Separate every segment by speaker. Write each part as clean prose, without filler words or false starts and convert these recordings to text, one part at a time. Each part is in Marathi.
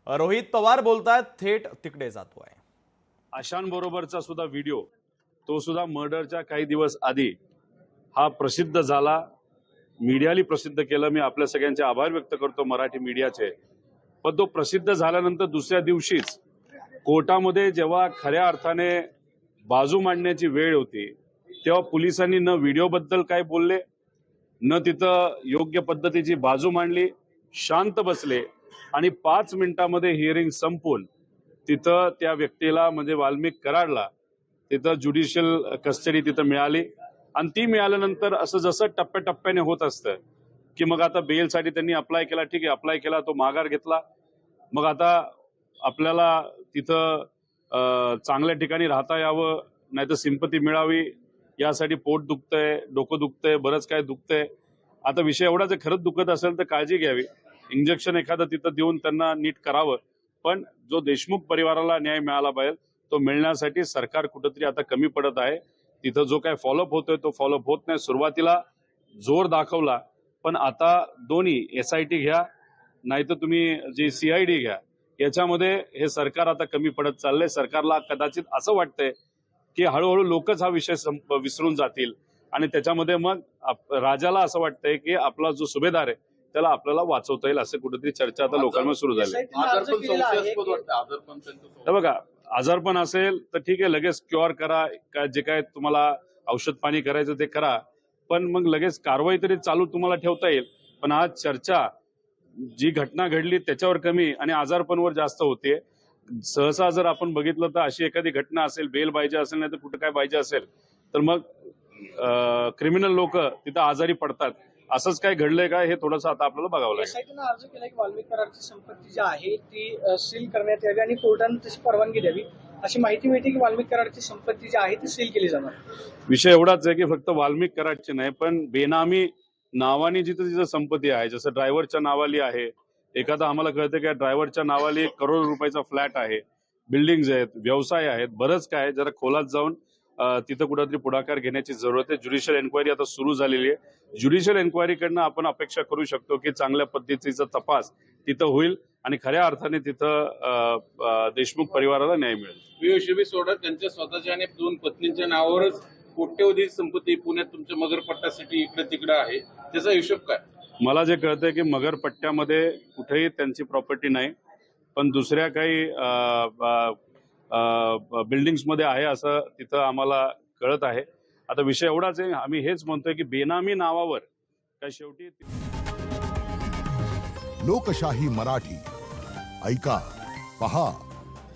Speaker 1: रोहित पवार बोलतायत, थेट तिकडे जातोय।
Speaker 2: आशांबरोबरचा सुद्धा व्हिडिओ, तो सुद्धा मर्डरच्या काही दिवस आधी हा प्रसिद्ध झाला, मीडियाली प्रसिद्ध केलं। मी आपल्या सगळ्यांचे आभार व्यक्त करतो मराठी मीडियाचे। पण तो प्रसिद्ध झाल्यानंतर दुसऱ्या दिवशीच कोर्टामध्ये जेव्हा खऱ्या अर्थाने बाजू मांडण्याची वेळ होती, तेव्हा पोलिसांनी न व्हिडिओबद्दल काय बोलले, न तिथं योग्य पद्धतीची बाजू मांडली, शांत बसले आणि 5 मिनिटांमध्ये हिअरिंग संपून तिथं त्या व्यक्तीला म्हणजे वाल्मिक कराडला तिथं ज्युडिशियल कस्टडी तिथं मिळाली। आणि ती मिळाल्यानंतर असं जसं टप्प्याटप्प्याने होत असतं की मग आता बेलसाठी त्यांनी अप्लाय केला, ठीक आहे, अप्लाय केला, तो माघार घेतला। मग आता आपल्याला तिथं चांगल्या ठिकाणी राहता यावं, नाहीतर सिंपती मिळावी, यासाठी पोट दुखतंय, डोकं दुखतंय, बरंच काय दुखतंय। आता विषय एवढा जर खरंच दुखत असेल तर काळजी घ्यावी, इंजेक्शन एखादं तिथं देऊन त्यांना नीट करावं। पण जो देशमुख परिवाराला न्याय मिळाला पाहिजे तो मिळण्यासाठी सरकार कुठेतरी आता कमी पडत आहे। तिथं जो काय फॉलोअप होतोय तो फॉलोअप होत नाही। सुरुवातीला जोर दाखवला, पण आता दोन्ही SIT घ्या नाहीतर तुम्ही जी CID घ्या, याच्यामध्ये हे सरकार आता कमी पडत चाललंय। सरकारला कदाचित असं वाटतंय की हळूहळू लोकच हा विषय विसरून जातील आणि त्याच्यामध्ये मग राजाला असं वाटतंय की आपला जो सुभेदार आहे त्याला आपल्याला वाचवता येईल, असं कुठेतरी चर्चा आता लोकांमध्ये सुरू झाली। बघा, आजारपण असेल तर ठीक आहे, लगेच क्युअर करा, जे काय तुम्हाला औषध पाणी करायचं ते करा, पण मग लगेच कारवाई तरी चालू तुम्हाला ठेवता येईल। पण आज चर्चा जी घटना घडली त्याच्यावर कमी आणि आजारपणावर जास्त होते। सहसा जर आपण बघितलं तर अशी एखादी घटना असेल, बेल पाहिजे असेल, नाही तर कुठं काय पाहिजे असेल, तर मग क्रिमिनल लोक तिथं आजारी पडतात। असंच काय घडलंय का हे थोडंसं आता आपल्याला बघावं लागेल।
Speaker 3: SITनं अर्ज केला की वाल्मिक कराडची संपत्ती जी आहे ती सील करण्यात यावी आणि कोर्टाने तशी परवानगी द्यावी, अशी माहिती मिळते की वाल्मिक कराडची संपत्ती जी आहे ती सील केली जाणार।
Speaker 2: विषय एवढाच आहे की फक्त वाल्मिक कराडची नाही, पण बेनामी नावाने जिथं संपत्ती आहे, जसं ड्रायव्हरच्या नावाली आहे, एखादा आम्हाला कळतं की ड्रायव्हरच्या नावाली 1 करोड रुपयाचा फ्लॅट आहे, बिल्डिंग्स आहेत, व्यवसाय आहेत, बरंच काय। जरा खोलात जाऊन तिथं कुठेतरी पुढाकार घेण्याची जरूरत आहे। ज्युडिशियल एन्क्वायरी आता सुरू झालेली आहे। ज्युडिशियल एन्क्वायरीकडनं आपण अपेक्षा करू शकतो की चांगल्या पद्धतीचा तपास तिथं होईल आणि खऱ्या अर्थाने तिथं देशमुख परिवाराला न्याय मिळेल।
Speaker 4: POCB सोडत त्यांच्या स्वतःच्या आणि 2 पत्नींच्या नावावरच कोट्यवधी संपत्ती पुण्यात तुमच्या मगरपट्टासाठी इकडे तिकडे आहे, त्याचा हिशोब काय?
Speaker 2: मला जे कळतंय की मगरपट्ट्यामध्ये कुठेही त्यांची प्रॉपर्टी नाही, पण दुसऱ्या काही बिल्डिंग्स मध्ये आहे असं तिथं आम्हाला कळत आहे। आता विषय एवढाच आहे, आम्ही हेच म्हणतोय की बेनामी नावावर काय शेवटी
Speaker 5: लोकशाही मराठी ऐका, पहा,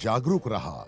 Speaker 5: जागरूक रहा।